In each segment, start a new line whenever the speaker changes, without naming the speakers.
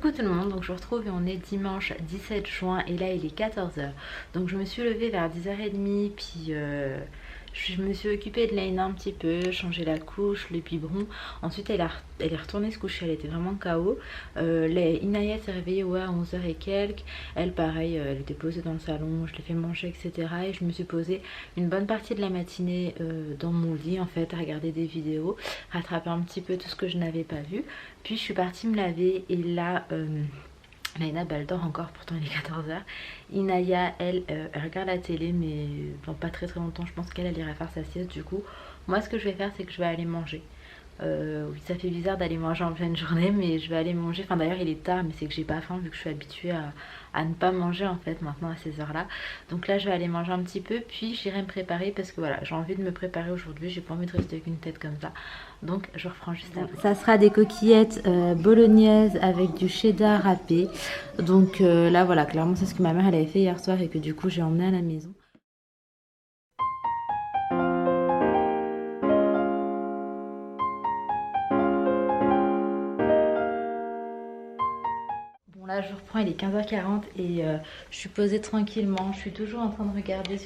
Coucou tout le monde, donc je vous retrouve et on est dimanche 17 juin et là il est 14 h. Donc je me suis levée vers 10 h 30 puis je me suis occupée de Laina un petit peu, changer la couche, le biberon. Ensuite elle est retournée se coucher, elle était vraiment KO. Inaya s'est réveillée à 11 h et quelques. Elle pareil, elle était posée dans le salon, je l'ai fait manger etc. Et je me suis posée une bonne partie de la matinée dans mon lit en fait, à regarder des vidéos, rattraper un petit peu tout ce que je n'avais pas vu. Puis je suis partie me laver et là Laina elle dort encore, pourtant il est 14 h. Inaya elle regarde la télé mais dans pas très longtemps, je pense qu'elle ira faire sa sieste. Du coup moi ce que je vais faire c'est que je vais aller manger. Oui ça fait bizarre d'aller manger en pleine journée mais je vais aller manger, enfin d'ailleurs il est tard mais c'est que j'ai pas faim vu que je suis habituée à ne pas manger en fait maintenant à ces heures là. Donc là je vais aller manger un petit peu puis j'irai me préparer parce que voilà j'ai envie de me préparer aujourd'hui, j'ai pas envie de rester avec une tête comme ça. Donc je reprends juste après. Ça sera des coquillettes bolognaises avec du cheddar râpé. Donc là voilà clairement c'est ce que ma mère elle avait fait hier soir et que du coup j'ai emmené à la maison. Là je reprends, il est 15 h 40 et je suis posée tranquillement, je suis toujours en train de regarder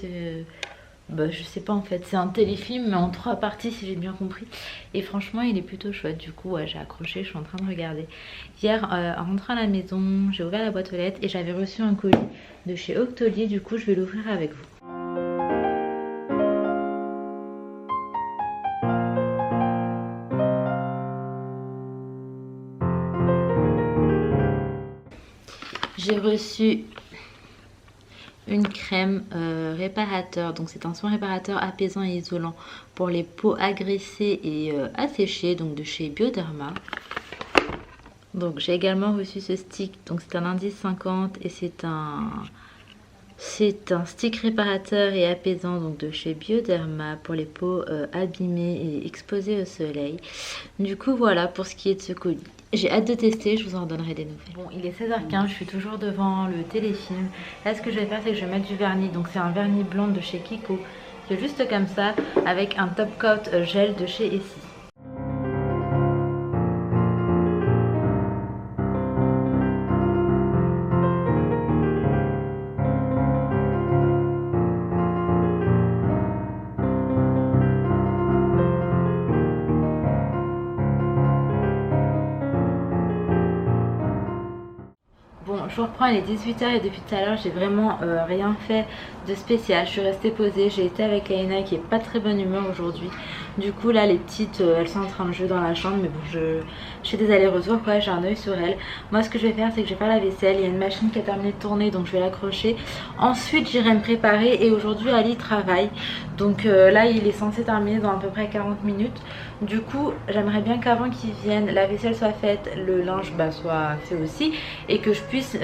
je sais pas en fait, c'est un téléfilm mais en 3 parties si j'ai bien compris. Et franchement il est plutôt chouette, du coup ouais, j'ai accroché, je suis en train de regarder. Hier en rentrant à la maison, j'ai ouvert la boîte aux lettres et j'avais reçu un colis de chez Octolier, du coup je vais l'ouvrir avec vous. J'ai reçu une crème réparateur, donc c'est un soin réparateur apaisant et isolant pour les peaux agressées et asséchées, donc de chez Bioderma. Donc j'ai également reçu ce stick, donc c'est un indice 50 et c'est un stick réparateur et apaisant donc de chez Bioderma pour les peaux abîmées et exposées au soleil. Du coup voilà pour ce qui est de ce colis. J'ai hâte de tester, je vous en donnerai des nouvelles. Bon, il est 16 h 15, je suis toujours devant le téléfilm. Là, ce que je vais faire, c'est que je vais mettre du vernis. Donc, c'est un vernis blanc de chez Kiko. C'est juste comme ça, avec un top coat gel de chez Essie. Bon, je reprends, il est 18 h et depuis tout à l'heure j'ai vraiment rien fait de spécial. Je suis restée posée, j'ai été avec Laina qui est pas très bonne humeur aujourd'hui. Du coup là les petites elles sont en train de jouer dans la chambre mais bon je fais des allers-retours quoi, j'ai un œil sur elles. Moi ce que je vais faire c'est que je vais faire la vaisselle, il y a une machine qui a terminé de tourner donc je vais l'accrocher. Ensuite j'irai me préparer et aujourd'hui Ali travaille. Donc là il est censé terminer dans à peu près 40 minutes. Du coup j'aimerais bien qu'avant qu'il vienne la vaisselle soit faite, le linge soit fait aussi et que je puisse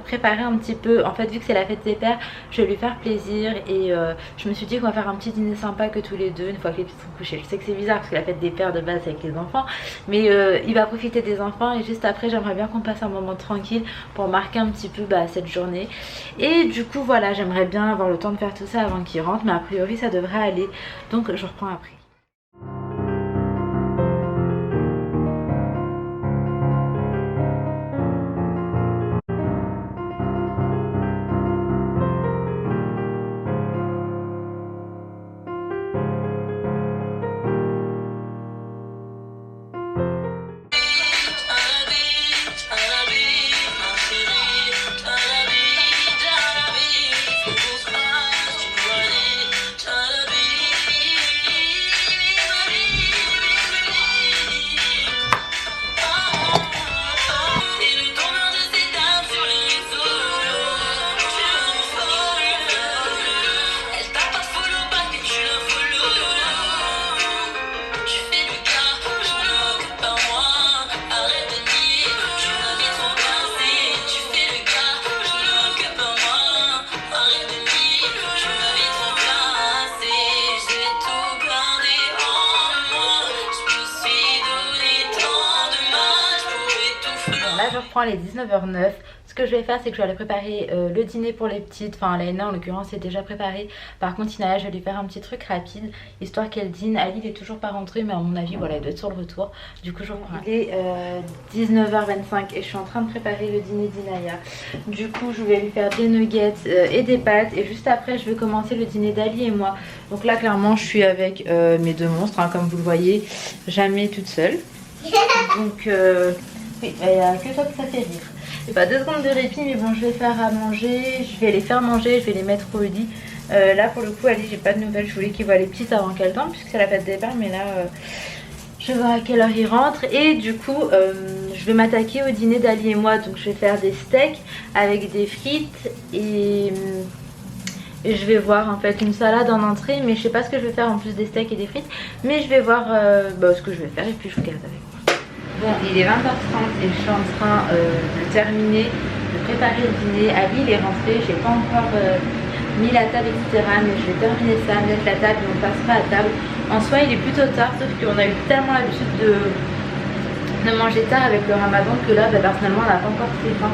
préparer un petit peu. En fait vu que c'est la fête des pères je vais lui faire plaisir et je me suis dit qu'on va faire un petit dîner sympa que tous les deux une fois que les petits sont couchés. Je sais que c'est bizarre parce que la fête des pères de base c'est avec les enfants mais il va profiter des enfants et juste après j'aimerais bien qu'on passe un moment tranquille pour marquer un petit peu cette journée. Et du coup voilà j'aimerais bien avoir le temps de faire tout ça avant qu'il rentre mais a priori ça devrait aller donc je reprends après. Là je reprends les 19 h 09. Ce que je vais faire, c'est que je vais aller préparer le dîner pour les petites. Enfin, Laina en l'occurrence est déjà préparée. Par contre, Inaya, je vais lui faire un petit truc rapide, histoire qu'elle dîne. Ali, il est toujours pas rentré, mais à mon avis, voilà, il doit être sur le retour. Du coup, je reprends. Il est 19h25 et je suis en train de préparer le dîner d'Inaya. Du coup, je vais lui faire des nuggets et des pâtes. Et juste après, je vais commencer le dîner d'Ali et moi. Donc là, clairement, je suis avec mes deux monstres, hein, comme vous le voyez, jamais toute seule. Donc, oui, il n'y a que toi que ça fait rire. Et pas 2 secondes de répit, mais bon, je vais faire à manger, je vais les faire manger, je vais les mettre au lit. Là, pour le coup, Ali, j'ai pas de nouvelles. Je voulais qu'ils voient les petites avant qu'elles dorment, puisque c'est la fête des pères, mais là, je vais voir à quelle heure ils rentrent. Et du coup, je vais m'attaquer au dîner d'Ali et moi. Donc, je vais faire des steaks avec des frites et je vais voir en fait une salade en entrée, mais je sais pas ce que je vais faire en plus des steaks et des frites, mais je vais voir ce que je vais faire et puis je vous garde avec moi. Bon, il est 20h30 et je suis en train de terminer, de préparer le dîner. Ali il est rentré, j'ai pas encore mis la table etc, mais je vais terminer ça, mettre la table et on passera à table. En soi il est plutôt tard, sauf qu'on a eu tellement l'habitude de manger tard avec le ramadan que là personnellement on n'a pas encore pris faim.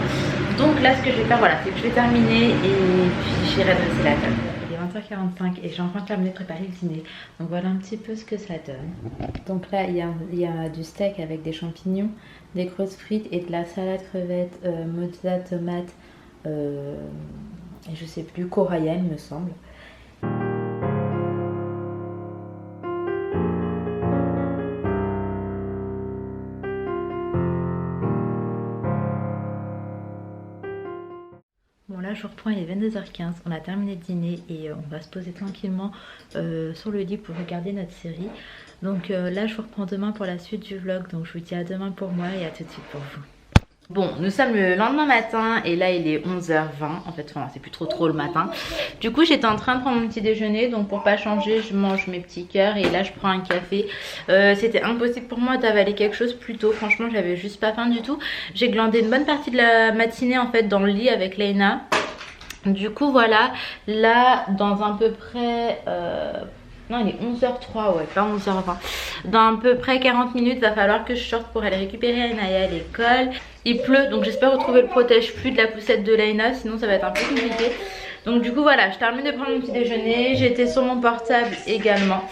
Donc là ce que je vais faire, voilà, c'est que je vais terminer et puis j'irai dresser la table. Il est 20h45 et j'ai enfin terminé de préparer le dîner. Donc voilà un petit peu ce que ça donne. Donc là il y a du steak avec des champignons, des grosses frites et de la salade crevette, mozza, tomate et je sais plus, corail il me semble. Bon là je reprends, il est 22h15, on a terminé de dîner et on va se poser tranquillement sur le lit pour regarder notre série. Donc là je vous reprends demain pour la suite du vlog, donc je vous dis à demain pour moi et à tout de suite pour vous. Bon, nous sommes le lendemain matin et là il est 11h20, en fait enfin, c'est plus trop le matin. Du coup j'étais en train de prendre mon petit déjeuner, donc pour pas changer je mange mes petits cœurs et là je prends un café. C'était impossible pour moi d'avaler quelque chose plus tôt, franchement j'avais juste pas faim du tout. J'ai glandé une bonne partie de la matinée en fait dans le lit avec Laina. Du coup voilà, là dans à peu près... non il est 11h03, ouais pas 11h20. Dans à peu près 40 minutes il va falloir que je sorte pour aller récupérer Inaya à l'école. Il pleut donc j'espère retrouver le protège-pluie de la poussette de Laina, sinon ça va être un peu compliqué. Donc du coup voilà, je termine de prendre mon petit déjeuner, j'étais sur mon portable également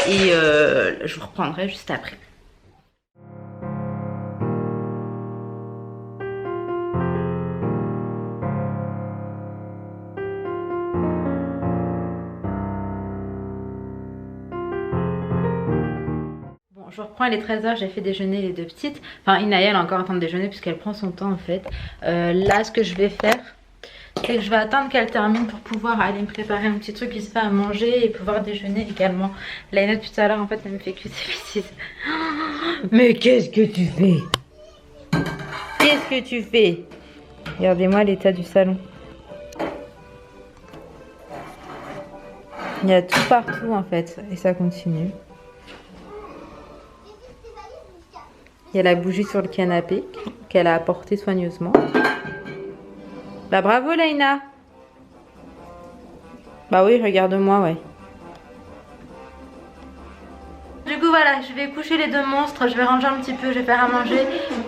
et je vous reprendrai juste après. Je reprends, il est 13h, j'ai fait déjeuner les deux petites. Enfin Inaya elle est encore en train de déjeuner puisqu'elle prend son temps en fait. Là ce que je vais faire, c'est que je vais attendre qu'elle termine pour pouvoir aller me préparer un petit truc qui se fait à manger et pouvoir déjeuner également. Laina depuis tout à l'heure en fait elle me fait que ces bêtises. Mais qu'est-ce que tu fais? Qu'est-ce que tu fais? Regardez-moi l'état du salon. Il y a tout partout en fait et ça continue. Il y a la bougie sur le canapé qu'elle a apportée soigneusement. Bah bravo Laina. Bah oui, regarde-moi, ouais. Du coup voilà, je vais coucher les deux monstres, je vais ranger un petit peu, je vais faire à manger,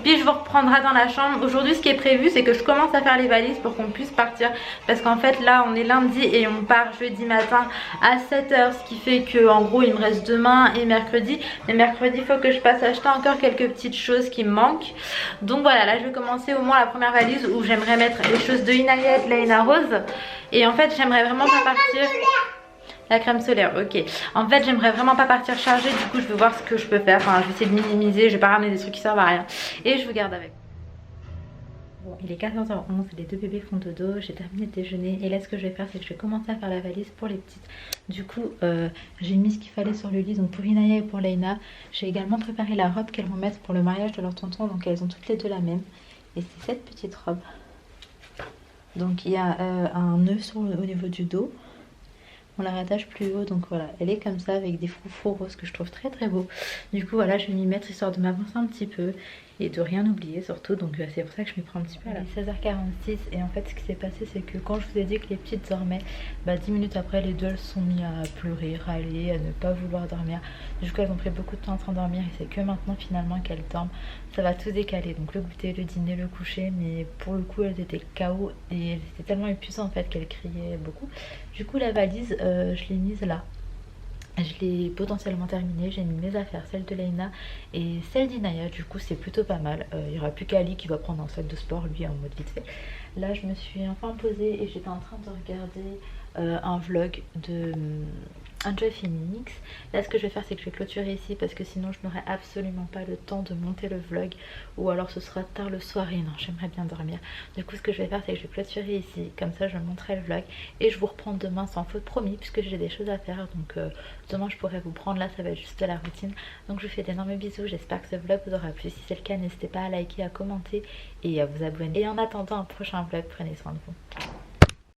puis je vous reprendrai dans la chambre. Aujourd'hui ce qui est prévu c'est que je commence à faire les valises pour qu'on puisse partir. Parce qu'en fait là on est lundi et on part jeudi matin à 7h. Ce qui fait que en gros il me reste demain et mercredi. Mais mercredi il faut que je passe acheter encore quelques petites choses qui me manquent. Donc voilà, là je vais commencer au moins la première valise où j'aimerais mettre les choses de Inaya et de Laina Rose. Et en fait j'aimerais vraiment pas partir... La crème solaire, ok. En fait j'aimerais vraiment pas partir chargée, du coup je vais voir ce que je peux faire. Enfin je vais essayer de minimiser, je vais pas ramener des trucs qui servent à rien. Et je vous garde avec. Bon, il est 14h11, les deux bébés font dodo, j'ai terminé de déjeuner. Et là ce que je vais faire c'est que je vais commencer à faire la valise pour les petites. Du coup j'ai mis ce qu'il fallait sur le lit, donc pour Inaya et pour Laina. J'ai également préparé la robe qu'elles vont mettre pour le mariage de leur tonton, donc elles ont toutes les deux la même. Et c'est cette petite robe. Donc il y a un nœud au niveau du dos. On la rattache plus haut, donc voilà, elle est comme ça avec des froufrous roses que je trouve très beau. Du coup voilà, je vais m'y mettre histoire de m'avancer un petit peu. et de rien oublier surtout, donc c'est pour ça que je m'y prends un petit peu à la... Il est 16h46 et en fait ce qui s'est passé c'est que quand je vous ai dit que les petites dormaient, 10 minutes après les deux elles se sont mis à pleurer, râler, à ne pas vouloir dormir. Du coup elles ont pris beaucoup de temps à s'endormir et c'est que maintenant finalement qu'elles dorment. Ça va tout décaler, donc le goûter, le dîner, le coucher, mais pour le coup elles étaient KO et elles étaient tellement épuisées en fait qu'elles criaient beaucoup. Du coup la valise je l'ai mise là. Je l'ai potentiellement terminée, j'ai mis mes affaires, celle de Leïna et celle d'Inaya, du coup c'est plutôt pas mal. Il n'y aura plus qu'Ali qui va prendre un sac de sport, lui en mode vite fait. Là je me suis enfin posée et j'étais en train de regarder un vlog de Enjoy Phoenix. Là ce que je vais faire c'est que je vais clôturer ici parce que sinon je n'aurai absolument pas le temps de monter le vlog ou alors ce sera tard le soir et non j'aimerais bien dormir. Du coup ce que je vais faire c'est que je vais clôturer ici, comme ça je montrerai le vlog et je vous reprends demain sans faute promis puisque j'ai des choses à faire, donc demain je pourrais vous prendre, là ça va être juste de la routine. Donc je vous fais d'énormes bisous, j'espère que ce vlog vous aura plu. Si c'est le cas n'hésitez pas à liker, à commenter et à vous abonner. Et en attendant un prochain vlog, prenez soin de vous.